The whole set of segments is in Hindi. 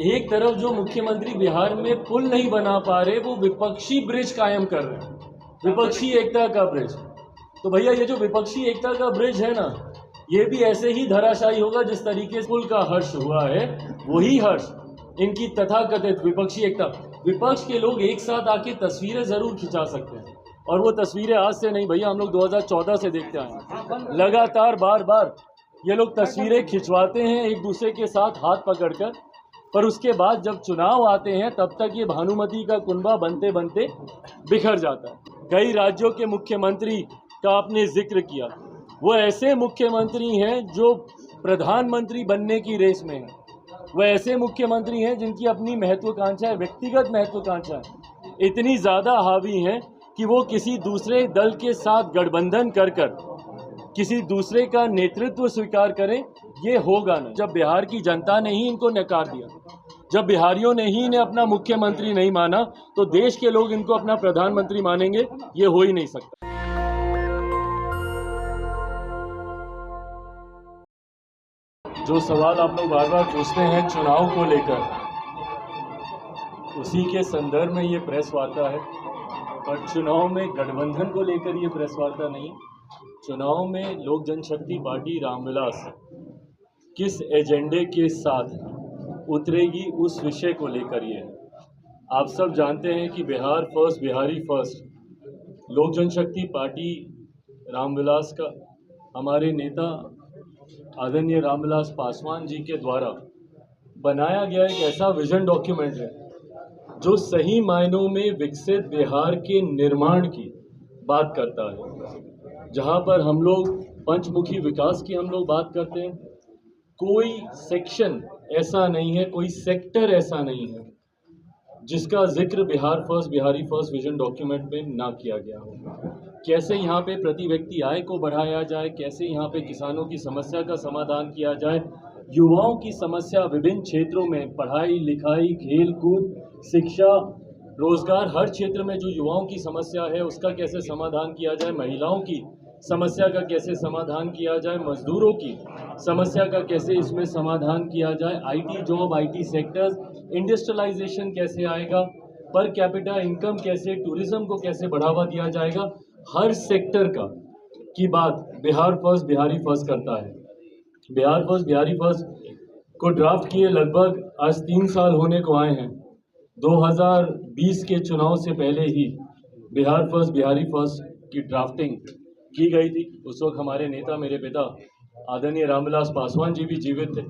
एक तरफ जो मुख्यमंत्री बिहार में पुल नहीं बना पा रहे, वो विपक्षी ब्रिज कायम कर रहे हैं, विपक्षी एकता का ब्रिज। तो भैया ये जो विपक्षी एकता का ब्रिज है ना, ये भी ऐसे ही धराशायी होगा जिस तरीके से पुल का हर्ष हुआ है, वही हर्ष इनकी तथाकथित विपक्षी एकता। विपक्ष के लोग एक साथ आके तस्वीरें जरूर खिंचा सकते हैं, और वो तस्वीरें आज से नहीं भैया, हम लोग 2014 से देखते आए हैं। लगातार बार बार ये लोग तस्वीरें खिंचवाते हैं एक दूसरे के साथ हाथ पकड़कर, पर उसके बाद जब चुनाव आते हैं तब तक ये भानुमति का कुनबा बनते बनते बिखर जाता है। कई राज्यों के मुख्यमंत्री का आपने जिक्र किया, वो ऐसे मुख्यमंत्री हैं जो प्रधानमंत्री बनने की रेस में हैं, वो ऐसे मुख्यमंत्री हैं जिनकी अपनी महत्वाकांक्षाएं, व्यक्तिगत महत्वाकांक्षाएं इतनी ज़्यादा हावी हैं कि वो किसी दूसरे दल के साथ गठबंधन कर कर किसी दूसरे का नेतृत्व स्वीकार करें, ये होगा नहीं। जब बिहार की जनता ने ही इनको नकार दिया, जब बिहारियों ने ही इन्हें अपना मुख्यमंत्री नहीं माना, तो देश के लोग इनको अपना प्रधानमंत्री मानेंगे? ये हो ही नहीं सकता। जो सवाल आप लोग बार बार पूछते हैं चुनाव को लेकर, उसी के संदर्भ में ये प्रेस वार्ता है, और चुनाव में गठबंधन को लेकर ये प्रेस वार्ता नहीं है। चुनाव में लोक जनशक्ति पार्टी रामविलास किस एजेंडे के साथ उतरेगी, उस विषय को लेकर ये है। आप सब जानते हैं कि बिहार फर्स्ट, बिहारी फर्स्ट लोक जनशक्ति पार्टी रामविलास का, हमारे नेता आदरणीय रामविलास पासवान जी के द्वारा बनाया गया एक ऐसा विजन डॉक्यूमेंट है जो सही मायनों में विकसित बिहार के निर्माण की बात करता है, जहां पर हम लोग पंचमुखी विकास की हम लोग बात करते हैं। कोई सेक्शन ऐसा नहीं है, कोई सेक्टर ऐसा नहीं है जिसका जिक्र Bihar first, Bihari first vision document में ना किया गया हो। कैसे यहाँ पे प्रति व्यक्ति आय को बढ़ाया जाए, कैसे यहाँ पे किसानों की समस्या का समाधान किया जाए, युवाओं की समस्या विभिन्न क्षेत्रों में, पढ़ाई लिखाई, खेल कूद, शिक्षा, रोजगार, हर क्षेत्र में जो युवाओं की समस्या है उसका कैसे समाधान किया जाए, महिलाओं की समस्या का कैसे समाधान किया जाए, मजदूरों की समस्या का कैसे इसमें समाधान किया जाए, IT job, IT sectors, industrialisation कैसे आएगा, पर कैपिटा इनकम कैसे, टूरिज्म को कैसे बढ़ावा दिया जाएगा, हर सेक्टर का की बात बिहार फर्स्ट, बिहारी फर्स्ट करता है। बिहार फर्स्ट, बिहारी फर्स्ट को ड्राफ्ट किए लगभग आज 3 साल होने को आए हैं। 2020 के चुनाव से पहले ही बिहार फर्स्ट, बिहारी फर्स्ट की ड्राफ्टिंग की गई थी। उस वक्त हमारे नेता, मेरे पिता आदरणीय रामविलास पासवान जी भी जीवित थे,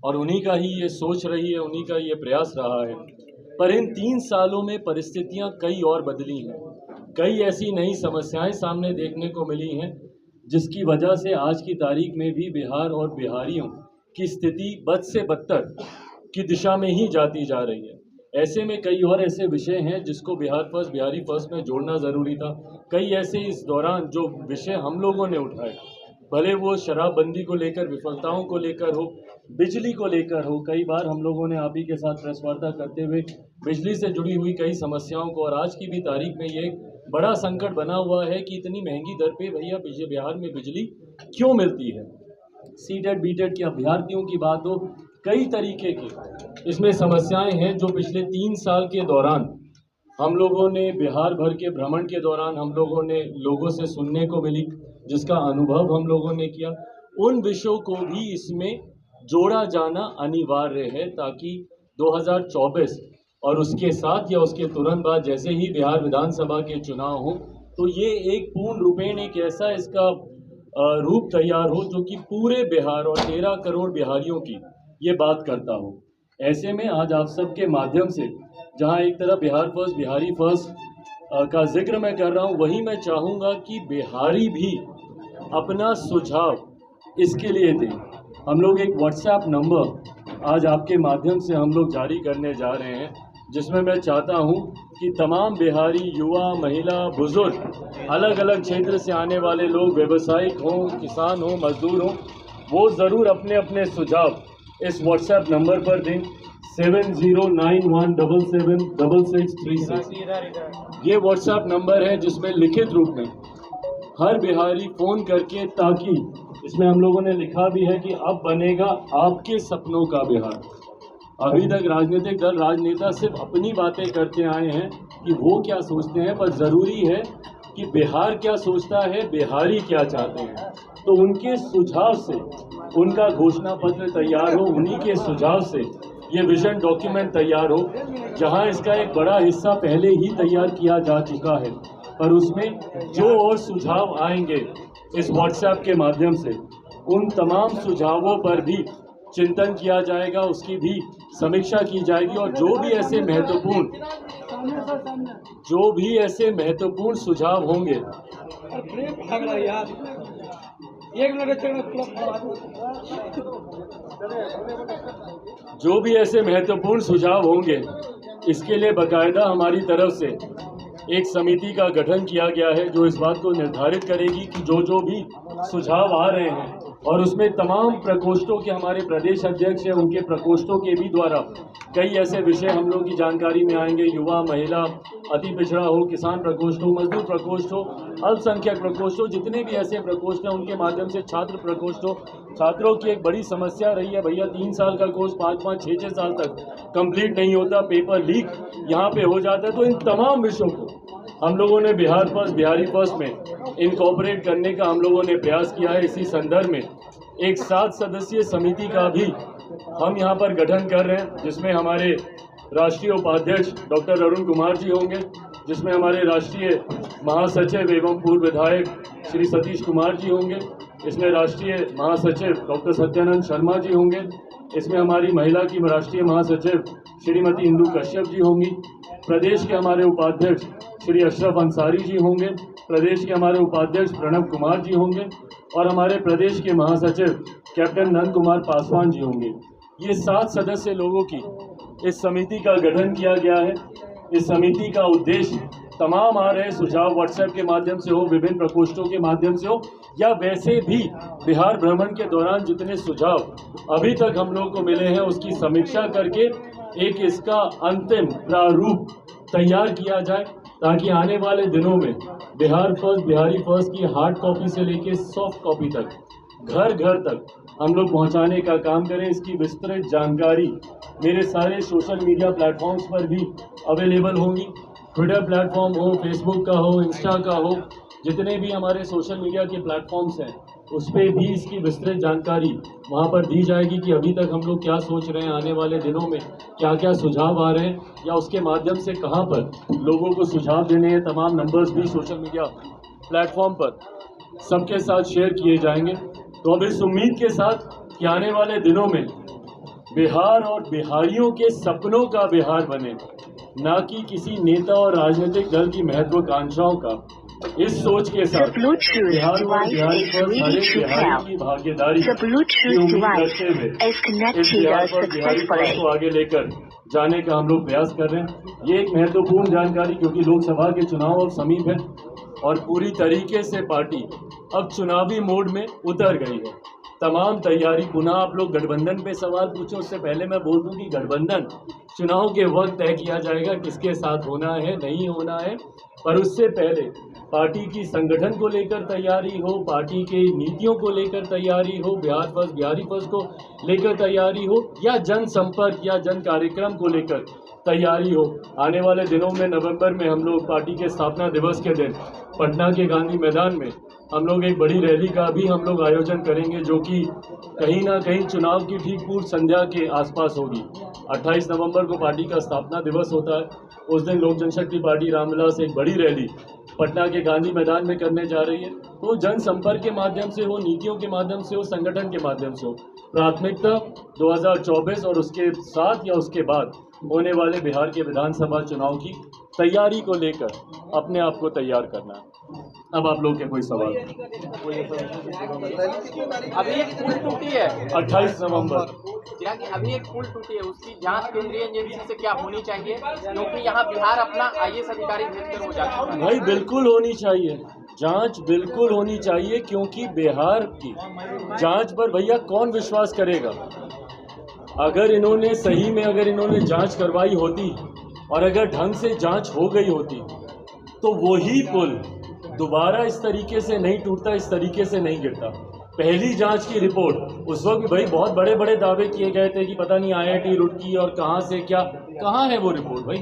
और उन्हीं का ही ये सोच रही है, उन्हीं का ये प्रयास रहा है। पर इन 3 सालों में परिस्थितियां कई और बदली हैं, कई ऐसी नई समस्याएं सामने देखने को मिली हैं जिसकी वजह से आज की तारीख में भी बिहार और बिहारियों की स्थिति बद से बदतर की दिशा में ही जाती जा रही है। ऐसे में कई और ऐसे विषय हैं जिसको बिहार फर्स्ट, बिहारी फर्स्ट में जोड़ना ज़रूरी था। कई ऐसे इस दौरान जो विषय हम लोगों ने उठाए, भले वो शराबबंदी को लेकर, विफलताओं को लेकर हो, बिजली को लेकर हो, कई बार हम लोगों ने आप ही के साथ प्रेस वार्ता करते हुए बिजली से जुड़ी हुई कई समस्याओं को, और आज की भी तारीख में ये बड़ा संकट बना हुआ है कि इतनी महंगी दर पे भैया बिहार में बिजली क्यों मिलती है। सीटेड बीटेड के अभ्यर्थियों की बात हो, कई तरीके की इसमें समस्याएं हैं जो पिछले 3 साल के दौरान हम लोगों ने बिहार भर के भ्रमण के दौरान हम लोगों ने लोगों से सुनने को मिली, जिसका अनुभव हम लोगों ने किया। उन विषयों को भी इसमें जोड़ा जाना अनिवार्य है ताकि 2024 और उसके साथ या उसके तुरंत बाद जैसे ही बिहार विधानसभा के चुनाव हो, तो ये एक पूर्ण रूपेण एक ऐसा इसका रूप तैयार हो जो कि पूरे बिहार और 13 करोड़ बिहारियों की ये बात करता हो। ऐसे में आज आप सबके माध्यम से जहां एक तरफ बिहार फर्स्ट, बिहारी फर्स्ट का जिक्र मैं कर रहा हूं, वहीं मैं चाहूँगा कि बिहारी भी अपना सुझाव इसके लिए दें। हम लोग एक व्हाट्सएप नंबर आज आपके माध्यम से हम लोग जारी करने जा रहे हैं, जिसमें मैं चाहता हूं कि तमाम बिहारी, युवा, महिला, बुजुर्ग, अलग अलग क्षेत्र से आने वाले लोग, व्यवसायिक हों, किसान हों, मजदूर हों, वो ज़रूर अपने अपने सुझाव इस व्हाट्सएप नंबर पर दें 7091776636। ये व्हाट्सएप नंबर है जिसमें लिखित रूप में हर बिहारी फ़ोन करके, ताकि इसमें हम लोगों ने लिखा भी है कि अब बनेगा आपके सपनों का बिहार, अभी तक राजनीतिक दल राजनेता सिर्फ अपनी बातें करते आए हैं कि वो क्या सोचते हैं, पर ज़रूरी है कि बिहार क्या सोचता है, बिहारी क्या चाहते हैं। तो उनके सुझाव से उनका घोषणा पत्र तैयार हो, उन्हीं के सुझाव से ये विजन डॉक्यूमेंट तैयार हो, जहां इसका एक बड़ा हिस्सा पहले ही तैयार किया जा चुका है, पर उसमें जो और सुझाव आएंगे इस व्हाट्सएप के माध्यम से, उन तमाम सुझावों पर भी चिंतन किया जाएगा, उसकी भी समीक्षा की जाएगी और जो भी ऐसे महत्वपूर्ण सुझाव होंगे, जो भी ऐसे महत्वपूर्ण सुझाव होंगे, इसके लिए बाकायदा हमारी तरफ से एक समिति का गठन किया गया है, जो इस बात को निर्धारित करेगी कि जो भी सुझाव आ रहे हैं, और उसमें तमाम प्रकोष्ठों के हमारे प्रदेश अध्यक्ष हैं, उनके प्रकोष्ठों के भी द्वारा कई ऐसे विषय हम लोग की जानकारी में आएंगे। युवा, महिला, अति पिछड़ा हो, किसान प्रकोष्ठ हो, मजदूर प्रकोष्ठ हो, अल्पसंख्यक प्रकोष्ठ हो, जितने भी ऐसे प्रकोष्ठ हैं उनके माध्यम से छात्र प्रकोष्ठ हो। छात्रों की एक बड़ी समस्या रही है, भैया 3 साल का कोर्स 5-5, 6-6 साल तक कंप्लीट नहीं होता, पेपर लीक यहाँ पे हो जाता है। तो इन तमाम विषयों को हम लोगों ने बिहार फर्स्ट, बिहारी फर्स्ट में इनकॉर्पोरेट करने का हम लोगों ने प्रयास किया है। इसी संदर्भ में एक 7 सदस्यीय समिति का भी हम यहाँ पर गठन कर रहे हैं, जिसमें हमारे राष्ट्रीय उपाध्यक्ष डॉक्टर अरुण कुमार जी होंगे, जिसमें हमारे राष्ट्रीय महासचिव एवं पूर्व विधायक श्री सतीश कुमार जी होंगे, इसमें राष्ट्रीय महासचिव डॉक्टर सत्यानंद शर्मा जी होंगे, इसमें हमारी महिला की राष्ट्रीय महासचिव श्रीमती इंदु कश्यप जी होंगी, प्रदेश के हमारे उपाध्यक्ष श्री अशरफ अंसारी जी होंगे, प्रदेश के हमारे उपाध्यक्ष प्रणव कुमार जी होंगे और हमारे प्रदेश के महासचिव कैप्टन नंद कुमार पासवान जी होंगे। ये 7 सदस्य लोगों की इस समिति का गठन किया गया है। इस समिति का उद्देश्य तमाम आ रहे सुझाव व्हाट्सएप के माध्यम से हो, विभिन्न प्रकोष्ठों के माध्यम से हो, या वैसे भी बिहार भ्रमण के दौरान जितने सुझाव अभी तक हम लोग को मिले हैं, उसकी समीक्षा करके एक इसका अंतिम प्रारूप तैयार किया जाए, ताकि आने वाले दिनों में बिहार फर्स्ट, बिहारी फर्स्ट की हार्ड कॉपी से लेके सॉफ्ट कॉपी तक, घर घर तक हम लोग पहुंचाने का काम करें। इसकी विस्तृत जानकारी मेरे सारे सोशल मीडिया प्लेटफॉर्म्स पर भी अवेलेबल होंगी। ट्विटर प्लेटफॉर्म हो, फेसबुक का हो, इंस्टा का हो, जितने भी हमारे सोशल मीडिया के प्लेटफॉर्म्स हैं, उस पर भी इसकी विस्तृत जानकारी वहाँ पर दी जाएगी कि अभी तक हम लोग क्या सोच रहे हैं, आने वाले दिनों में क्या क्या सुझाव आ रहे हैं, या उसके माध्यम से कहाँ पर लोगों को सुझाव देने हैं। तमाम नंबर्स भी सोशल मीडिया प्लेटफॉर्म पर सबके साथ शेयर किए जाएंगे। तो अब इस उम्मीद के साथ कि आने वाले दिनों में बिहार और बिहारियों के सपनों का बिहार बने, ना कि किसी नेता और राजनीतिक दल की महत्वाकांक्षाओं का, इस सोच के साथ बिहार और बिहारी पर हर एक बिहारी की भागीदारी की उम्मीद करते हुए इस बिहार पर बिहारी फर्स्ट को आगे लेकर जाने का हम लोग प्रयास कर रहे हैं। ये एक महत्वपूर्ण जानकारी, क्योंकि लोकसभा के चुनाव अब समीप है और पूरी तरीके से पार्टी अब चुनावी मोड में उतर गई है। तमाम तैयारी, पुनः आप लोग गठबंधन पे सवाल पूछो, उससे पहले मैं बोल दूं कि गठबंधन चुनाव के वक्त तय किया जाएगा किसके साथ होना है, नहीं होना है, पर उससे पहले पार्टी की संगठन को लेकर तैयारी हो, पार्टी की नीतियों को लेकर तैयारी हो, बिहार फर्स्ट, बिहारी फर्स्ट को लेकर तैयारी हो, या जनसंपर्क या जन कार्यक्रम को लेकर तैयारी हो। आने वाले दिनों में नवंबर में हम लोग पार्टी के स्थापना दिवस के दिन पटना के गांधी मैदान में हम लोग एक बड़ी रैली का भी हम लोग आयोजन करेंगे, जो कि कहीं ना कहीं चुनाव की ठीक पूर्व संध्या के आसपास होगी। 28 नवंबर को पार्टी का स्थापना दिवस होता है। उस दिन लोक जनशक्ति पार्टी रामविलास एक बड़ी रैली पटना के गांधी मैदान में करने जा रही है। तो जनसंपर्क के माध्यम से हो, नीतियों के माध्यम से हो, संगठन के माध्यम से हो, प्राथमिकता 2024 और उसके साथ या उसके बाद होने वाले बिहार के विधानसभा चुनाव की तैयारी को लेकर अपने आप को तैयार करना है। अब आप लोग के कोई सवाल? अभी एक पुल टूटी है 28 नवंबर, अभी एक पुल टूटी है, उसकी जांच केंद्रीय एजेंसी से क्या होनी चाहिए, क्योंकि यहाँ बिहार अपना IAS अधिकारी भेजकर हो जाता है। भाई बिल्कुल होनी चाहिए, जांच बिल्कुल होनी चाहिए, क्योंकि बिहार की जांच पर भैया कौन विश्वास करेगा। अगर इन्होंने सही में अगर इन्होंने जांच करवाई होती और अगर ढंग से जांच हो गई होती, तो वही पुल दोबारा इस तरीके से नहीं टूटता, इस तरीके से नहीं गिरता। पहली जांच की रिपोर्ट उस वक्त भी भाई बहुत बड़े बड़े दावे किए गए थे कि पता नहीं IIT रुड़की और कहाँ से क्या, कहाँ है वो रिपोर्ट भाई,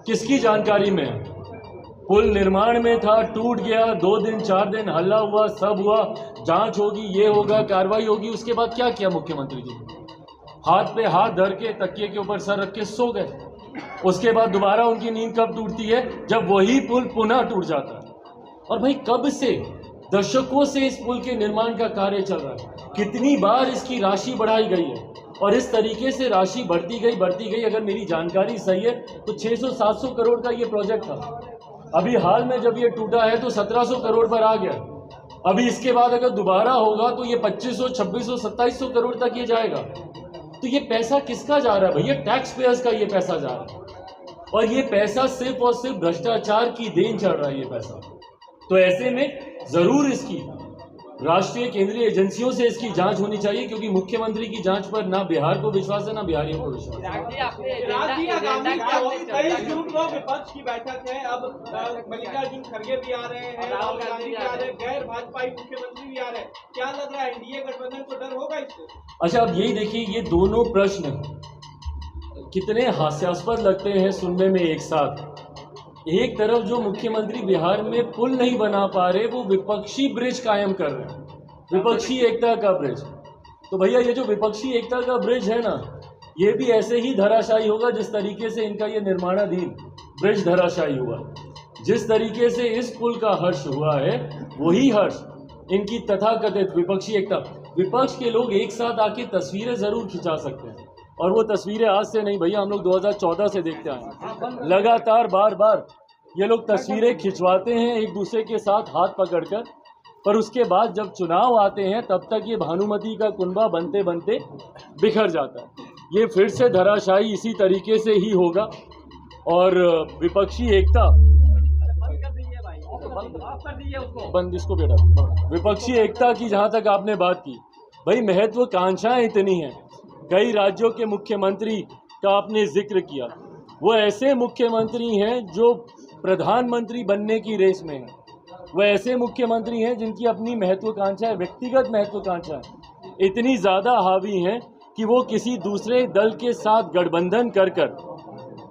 किसकी जानकारी में है? पुल निर्माण में था, टूट गया, 2 दिन 4 दिन हल्ला हुआ, सब हुआ, जांच होगी, ये होगा, कार्रवाई होगी, उसके बाद क्या किया मुख्यमंत्री जी? हाथ पे हाथ धर के तकिए के ऊपर सर रख के सो गए। उसके बाद दोबारा उनकी नींद कब टूटती है? जब वही पुल पुनः टूट जाता है। और भाई कब से, दशकों से इस पुल के निर्माण का कार्य चल रहा है, कितनी बार इसकी राशि बढ़ाई गई है और इस तरीके से राशि बढ़ती गई। अगर मेरी जानकारी सही है तो 600-700 करोड़ का ये प्रोजेक्ट था। अभी हाल में जब ये टूटा है तो 1700 करोड़ पर आ गया। अभी इसके बाद अगर दोबारा होगा तो ये 2500, 2600, 2700 करोड़ तक ये जाएगा। तो ये पैसा किसका जा रहा है भैया? टैक्स पेयर्स का ये पैसा जा रहा है और ये पैसा सिर्फ और सिर्फ भ्रष्टाचार की देन चढ़ रहा है ये पैसा। तो ऐसे में जरूर इसकी राष्ट्रीय केंद्रीय एजेंसियों से इसकी जांच होनी चाहिए, क्योंकि मुख्यमंत्री की जांच पर ना बिहार को विश्वास है ना बिहारियों को विश्वास है। विपक्ष की बैठक है, अब मल्लिकार्जुन खड़गे भी आ रहे हैं, राहुल गांधी भी आ रहे हैं, गैर भाजपाई मुख्यमंत्री भी आ रहे हैं, क्या लग रहा है एनडीए गठबंधन को डर होगा इससे? अच्छा, अब यही देखिए, ये दोनों प्रश्न कितने हास्यास्पद लगते हैं सुनने में एक साथ। एक तरफ जो मुख्यमंत्री बिहार में पुल नहीं बना पा रहे, वो विपक्षी ब्रिज कायम कर रहे हैं, विपक्षी एकता का ब्रिज। तो भैया ये जो विपक्षी एकता का ब्रिज है ना, ये भी ऐसे ही धराशायी होगा जिस तरीके से इनका ये निर्माणाधीन ब्रिज धराशायी हुआ। जिस तरीके से इस पुल का हर्ष हुआ है, वही हर्ष इनकी तथाकथित विपक्षी एकता, विपक्ष के लोग एक साथ आके तस्वीरें जरूर खिंचा सकते हैं, और वो तस्वीरें आज से नहीं भैया, हम लोग 2014 से देखते आए लगातार बार बार ये लोग तस्वीरें खिंचवाते हैं एक दूसरे के साथ हाथ पकड़कर, पर उसके बाद जब चुनाव आते हैं तब तक ये भानुमति का कुनबा बनते बनते बिखर जाता है। ये फिर से धराशायी इसी तरीके से ही होगा। और विपक्षी एकता बंद इसको बेटा, विपक्षी एकता की जहाँ तक आपने बात की, भाई महत्वाकांक्षाएं इतनी हैं। कई राज्यों के मुख्यमंत्री का आपने जिक्र किया, वो ऐसे मुख्यमंत्री हैं जो प्रधानमंत्री बनने की रेस में हैं, वो ऐसे मुख्यमंत्री हैं जिनकी अपनी महत्वाकांक्षाएं, व्यक्तिगत महत्वाकांक्षाएं इतनी ज़्यादा हावी हैं कि वो किसी दूसरे दल के साथ गठबंधन कर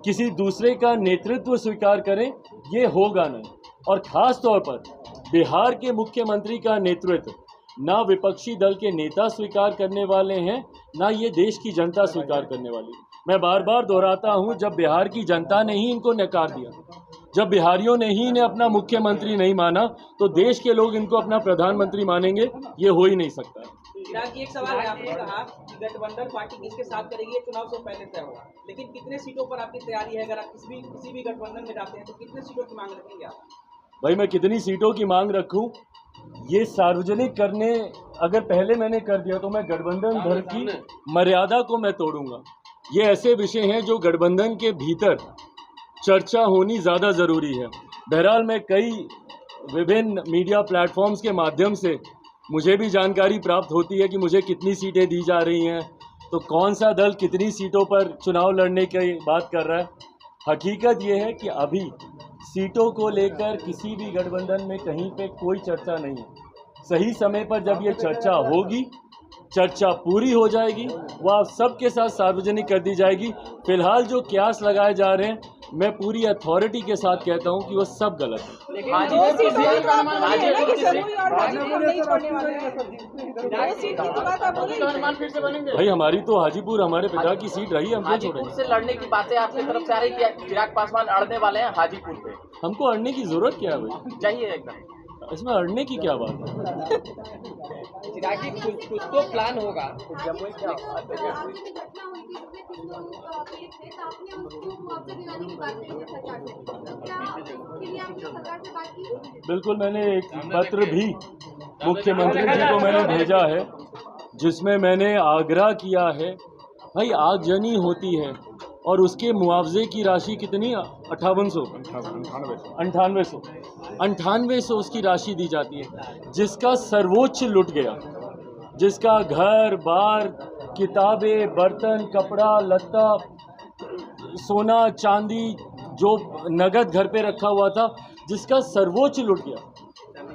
किसी दूसरे का नेतृत्व स्वीकार करें, ये होगा नहीं। और ख़ास तौर पर बिहार के मुख्यमंत्री का नेतृत्व ना विपक्षी दल के नेता स्वीकार करने वाले हैं, ना ये देश की जनता स्वीकार करने वाली। मैं बार बार दोहराता हूँ, जब बिहार की जनता ने ही इनको नकार दिया, जब बिहारियों ने ही इन्हें अपना मुख्यमंत्री नहीं माना, तो देश के लोग इनको अपना प्रधानमंत्री मानेंगे? ये हो ही नहीं सकता। एक सवाल है, आपने कहा कि गठबंधन पार्टी किसके साथ करेगी ये चुनाव से पहले तय होगा, लेकिन कितने सीटों पर आपकी तैयारी है? अगर आप किसी भी गठबंधन में जाते हैं तो कितने सीटों की मांग रखेंगे आप? भाई मैं कितनी सीटों की मांग रखूं, ये सार्वजनिक करने अगर पहले मैंने कर दिया तो मैं गठबंधन भर की मर्यादा को मैं तोड़ूंगा। ये ऐसे विषय हैं जो गठबंधन के भीतर चर्चा होनी ज़्यादा ज़रूरी है। बहरहाल मैं कई विभिन्न मीडिया प्लेटफॉर्म्स के माध्यम से मुझे भी जानकारी प्राप्त होती है कि मुझे कितनी सीटें दी जा रही हैं, तो कौन सा दल कितनी सीटों पर चुनाव लड़ने की बात कर रहा है। हकीकत ये है कि अभी सीटों को लेकर किसी भी गठबंधन में कहीं पे कोई चर्चा नहीं है। सही समय पर जब ये चर्चा होगी, चर्चा पूरी हो जाएगी, वो आप सबके साथ सार्वजनिक कर दी जाएगी। फिलहाल जो क्यास लगाए जा रहे हैं, मैं पूरी अथॉरिटी के साथ कहता हूं कि वो सब गलत है। भाई हमारी तो हाजीपुर हमारे पिता की सीट रही है, हम क्यों छोड़ेंगे? से लड़ने की बातें आपकी तरफ से आ रही है, चिराग पासवान अड़ने वाले हैं हाजीपुर पे। हमको अड़ने की जरूरत क्या है भाई? चाहिए एकदम, इसमें अड़ने की क्या बात है? कुछ तो प्लान होगा। बिल्कुल, मैंने एक पत्र भी मुख्यमंत्री जी को मैंने भेजा है, जिसमें मैंने आग्रह किया है, भाई आगजनी होती है और उसके मुआवजे की राशि कितनी, 9800 उसकी राशि दी जाती है। जिसका सर्वोच्च लुट गया, जिसका घर बार, किताबें, बर्तन, कपड़ा लत्ता, सोना चांदी, जो नगद घर पे रखा हुआ था, जिसका सर्वोच्च लुट गया,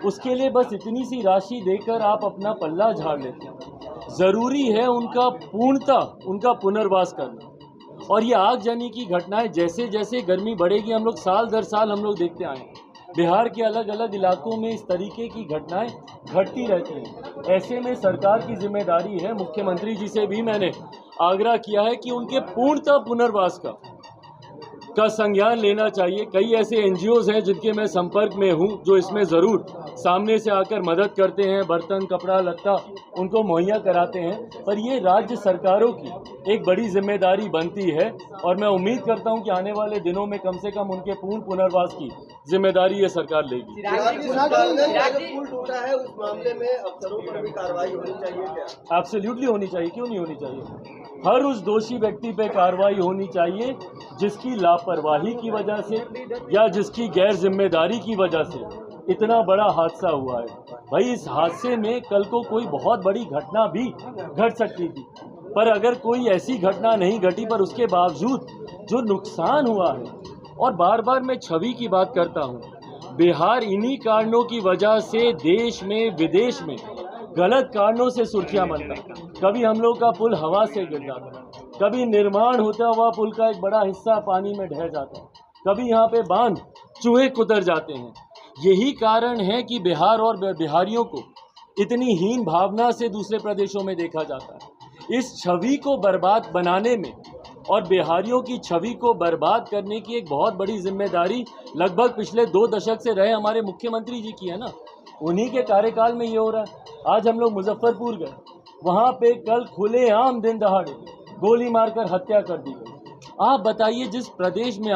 उसके लिए बस इतनी सी राशि देकर आप अपना पल्ला झाड़ लेते हैं। ज़रूरी है उनका पूर्णतः उनका पुनर्वास करना। और ये आगजनी की घटनाएं जैसे जैसे गर्मी बढ़ेगी, हम लोग साल दर साल हम लोग देखते आए हैं, बिहार के अलग अलग इलाकों में इस तरीके की घटनाएं घटती रहती हैं। ऐसे में सरकार की जिम्मेदारी है, मुख्यमंत्री जी से भी मैंने आग्रह किया है कि उनके पूर्णतः पुनर्वास का संज्ञान लेना चाहिए। कई ऐसे एनजीओज़ हैं जिनके मैं संपर्क में हूं, जो इसमें ज़रूर सामने से आकर मदद करते हैं, बर्तन कपड़ा लत्ता उनको मुहैया कराते हैं, पर ये राज्य सरकारों की एक बड़ी जिम्मेदारी बनती है। और मैं उम्मीद करता हूं कि आने वाले दिनों में कम से कम उनके पूर्ण पुनर्वास की जिम्मेदारी ये सरकार लेगी। पुल टूटा है, उस मामले में अफसरों पर भी कार्रवाई होनी चाहिए क्या? एब्सोल्युटली होनी चाहिए, क्यों नहीं होनी चाहिए। हर उस दोषी व्यक्ति पे कार्रवाई होनी चाहिए जिसकी लापरवाही की वजह से या जिसकी गैर जिम्मेदारी की वजह से इतना बड़ा हादसा हुआ है। भाई, इस हादसे में कल को कोई बहुत बड़ी घटना भी घट सकती थी, पर अगर कोई ऐसी घटना नहीं घटी, पर उसके बावजूद जो नुकसान हुआ है, और बार बार मैं छवि की बात करता हूँ, बिहार इन्हीं कारणों की वजह से देश में विदेश में गलत कारणों से सुर्खियां बनता। कभी हम लोग का पुल हवा से गिर जाता, कभी निर्माण होता हुआ पुल का एक बड़ा हिस्सा पानी में ढह जाता, कभी यहाँ पे बांध चूहे कुतर जाते हैं। यही कारण है कि बिहार और बिहारियों को इतनी हीन भावना से दूसरे प्रदेशों में देखा जाता है। इस छवि को बर्बाद बनाने में और बिहारियों की छवि को बर्बाद करने की एक बहुत बड़ी जिम्मेदारी लगभग पिछले 2 दशक से रहे हमारे मुख्यमंत्री जी की है ना। उन्हीं के कार्यकाल में ये हो रहा है। आज हम लोग मुजफ्फरपुर गए, वहाँ पे कल खुलेआम दिन दहाड़े गोली मारकर हत्या कर दी गई। आप बताइए, जिस प्रदेश में